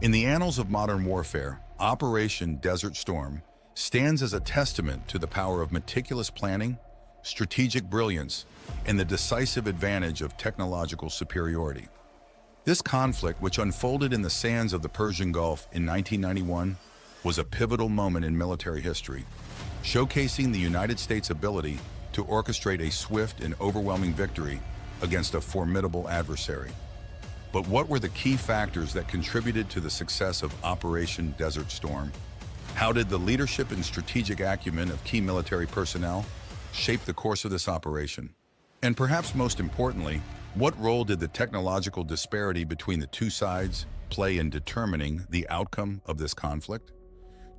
In the annals of modern warfare, Operation Desert Storm stands as a testament to the power of meticulous planning, strategic brilliance, and the decisive advantage of technological superiority. This conflict, which unfolded in the sands of the Persian Gulf in 1991, was a pivotal moment in military history, showcasing the United States' ability to orchestrate a swift and overwhelming victory against a formidable adversary. But what were the key factors that contributed to the success of Operation Desert Storm? How did the leadership and strategic acumen of key military personnel shape the course of this operation? And perhaps most importantly, what role did the technological disparity between the two sides play in determining the outcome of this conflict?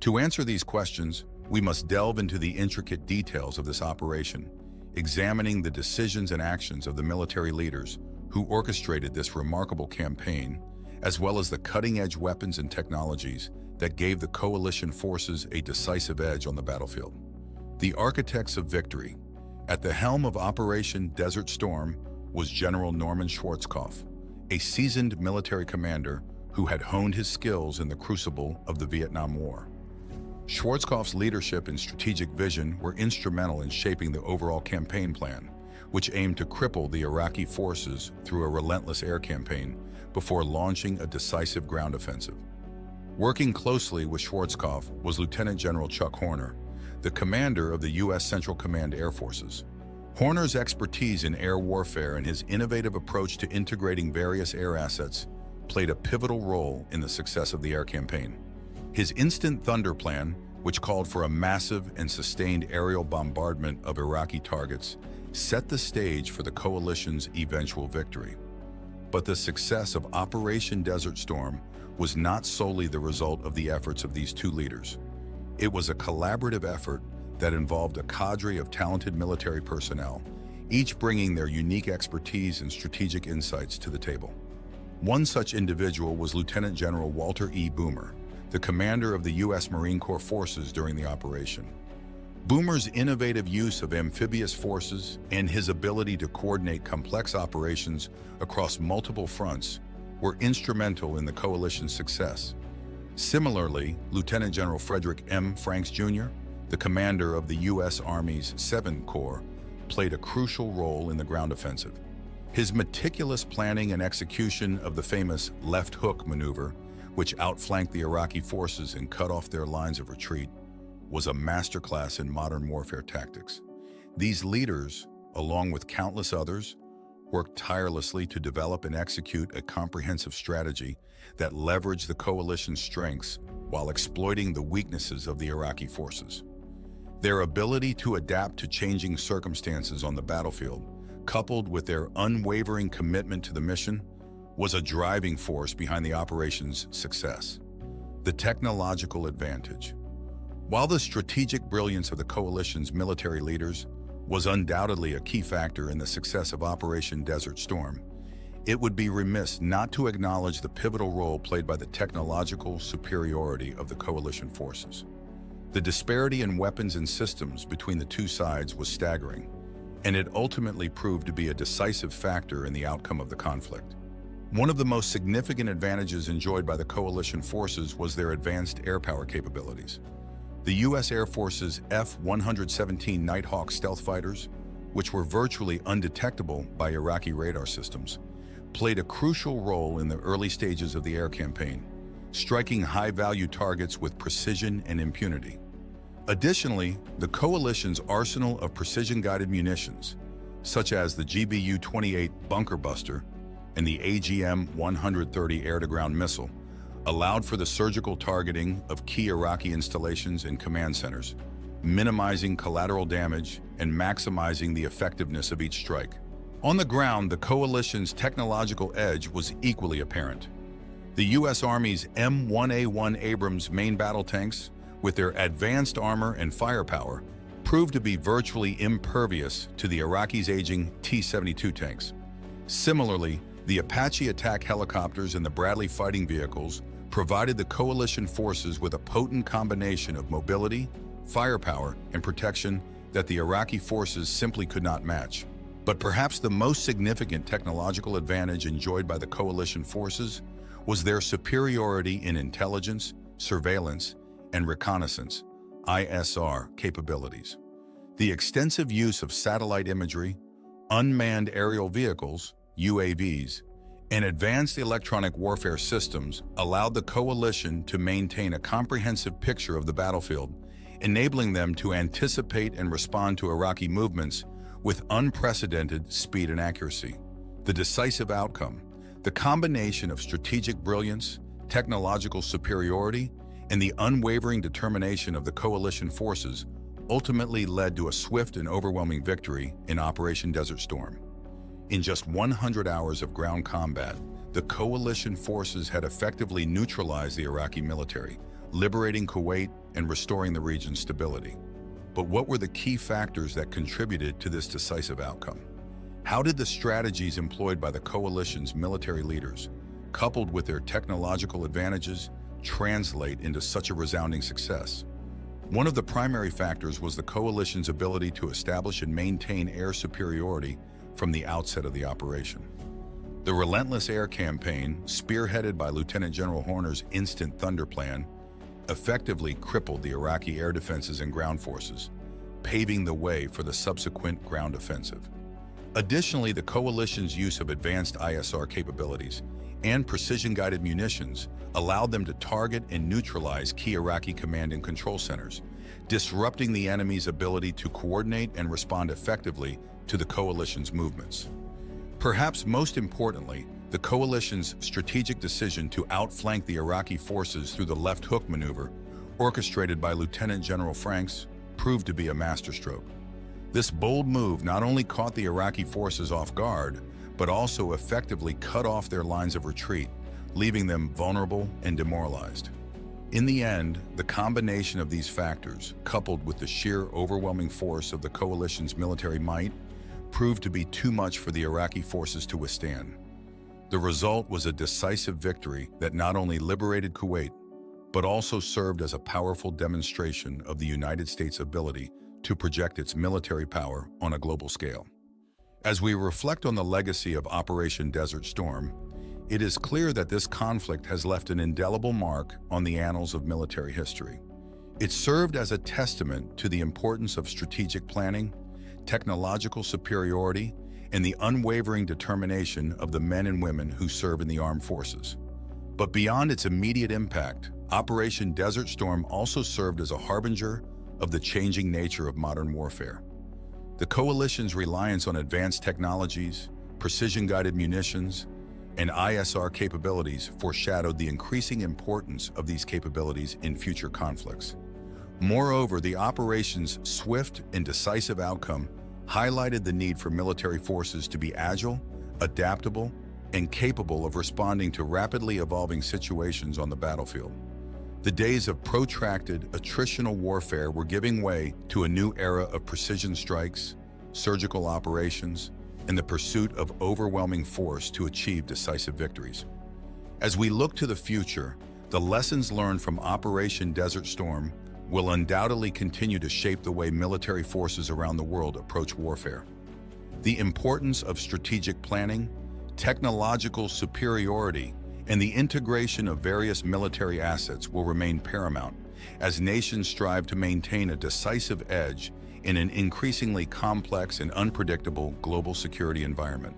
To answer these questions, we must delve into the intricate details of this operation, examining the decisions and actions of the military leaders who orchestrated this remarkable campaign, as well as the cutting-edge weapons and technologies that gave the coalition forces a decisive edge on the battlefield. The architects of victory. At the helm of Operation Desert Storm was General Norman Schwarzkopf, a seasoned military commander who had honed his skills in the crucible of the Vietnam War. Schwarzkopf's leadership and strategic vision were instrumental in shaping the overall campaign plan, which aimed to cripple the Iraqi forces through a relentless air campaign before launching a decisive ground offensive. Working closely with Schwarzkopf was Lieutenant General Chuck Horner, the commander of the U.S. Central Command Air Forces. Horner's expertise in air warfare and his innovative approach to integrating various air assets played a pivotal role in the success of the air campaign. His Instant Thunder plan, which called for a massive and sustained aerial bombardment of Iraqi targets, set the stage for the coalition's eventual victory. But the success of Operation Desert Storm was not solely the result of the efforts of these two leaders. It was a collaborative effort that involved a cadre of talented military personnel, each bringing their unique expertise and strategic insights to the table. One such individual was Lieutenant General Walter E. Boomer, the commander of the U.S. Marine Corps forces during the operation. Boomer's innovative use of amphibious forces and his ability to coordinate complex operations across multiple fronts were instrumental in the coalition's success. Similarly, Lieutenant General Frederick M. Franks Jr., the commander of the U.S. Army's 7th Corps, played a crucial role in the ground offensive. His meticulous planning and execution of the famous left hook maneuver, which outflanked the Iraqi forces and cut off their lines of retreat, was a masterclass in modern warfare tactics. These leaders, along with countless others, worked tirelessly to develop and execute a comprehensive strategy that leveraged the coalition's strengths while exploiting the weaknesses of the Iraqi forces. Their ability to adapt to changing circumstances on the battlefield, coupled with their unwavering commitment to the mission, was a driving force behind the operation's success. The technological advantage. While the strategic brilliance of the coalition's military leaders was undoubtedly a key factor in the success of Operation Desert Storm, it would be remiss not to acknowledge the pivotal role played by the technological superiority of the coalition forces. The disparity in weapons and systems between the two sides was staggering, and it ultimately proved to be a decisive factor in the outcome of the conflict. One of the most significant advantages enjoyed by the coalition forces was their advanced air power capabilities. The U.S. Air Force's F-117 Nighthawk stealth fighters, which were virtually undetectable by Iraqi radar systems, played a crucial role in the early stages of the air campaign, striking high-value targets with precision and impunity. Additionally, the coalition's arsenal of precision-guided munitions, such as the GBU-28 bunker buster and the AGM-130 air-to-ground missile, allowed for the surgical targeting of key Iraqi installations and command centers, minimizing collateral damage and maximizing the effectiveness of each strike. On the ground, the coalition's technological edge was equally apparent. The U.S. Army's M1A1 Abrams main battle tanks, with their advanced armor and firepower, proved to be virtually impervious to the Iraqis' aging T-72 tanks. Similarly, the Apache attack helicopters and the Bradley fighting vehicles provided the coalition forces with a potent combination of mobility, firepower, and protection that the Iraqi forces simply could not match. But perhaps the most significant technological advantage enjoyed by the coalition forces was their superiority in intelligence, surveillance, and reconnaissance (ISR) capabilities. The extensive use of satellite imagery, unmanned aerial vehicles (UAVs), and advanced electronic warfare systems allowed the coalition to maintain a comprehensive picture of the battlefield, enabling them to anticipate and respond to Iraqi movements with unprecedented speed and accuracy. The decisive outcome, the combination of strategic brilliance, technological superiority, and the unwavering determination of the coalition forces, ultimately led to a swift and overwhelming victory in Operation Desert Storm. In just 100 hours of ground combat, the coalition forces had effectively neutralized the Iraqi military, liberating Kuwait and restoring the region's stability. But what were the key factors that contributed to this decisive outcome? How did the strategies employed by the coalition's military leaders, coupled with their technological advantages, translate into such a resounding success? One of the primary factors was the coalition's ability to establish and maintain air superiority from the outset of the operation. The relentless air campaign, spearheaded by Lieutenant General Horner's Instant Thunder Plan, effectively crippled the Iraqi air defenses and ground forces, paving the way for the subsequent ground offensive. Additionally, the coalition's use of advanced ISR capabilities and precision-guided munitions allowed them to target and neutralize key Iraqi command and control centers, disrupting the enemy's ability to coordinate and respond effectively to the coalition's movements. Perhaps most importantly, the coalition's strategic decision to outflank the Iraqi forces through the left hook maneuver, orchestrated by Lieutenant General Franks, proved to be a masterstroke. This bold move not only caught the Iraqi forces off guard, but also effectively cut off their lines of retreat, leaving them vulnerable and demoralized. In the end, the combination of these factors, coupled with the sheer overwhelming force of the coalition's military might, proved to be too much for the Iraqi forces to withstand. The result was a decisive victory that not only liberated Kuwait, but also served as a powerful demonstration of the United States' ability to project its military power on a global scale. As we reflect on the legacy of Operation Desert Storm, it is clear that this conflict has left an indelible mark on the annals of military history. It served as a testament to the importance of strategic planning, technological superiority, and the unwavering determination of the men and women who serve in the armed forces. But beyond its immediate impact, Operation Desert Storm also served as a harbinger of the changing nature of modern warfare. The coalition's reliance on advanced technologies, precision-guided munitions, and ISR capabilities foreshadowed the increasing importance of these capabilities in future conflicts. Moreover, the operation's swift and decisive outcome highlighted the need for military forces to be agile, adaptable, and capable of responding to rapidly evolving situations on the battlefield. The days of protracted, attritional warfare were giving way to a new era of precision strikes, surgical operations, and the pursuit of overwhelming force to achieve decisive victories. As we look to the future, the lessons learned from Operation Desert Storm will undoubtedly continue to shape the way military forces around the world approach warfare. The importance of strategic planning, technological superiority, and the integration of various military assets will remain paramount as nations strive to maintain a decisive edge in an increasingly complex and unpredictable global security environment.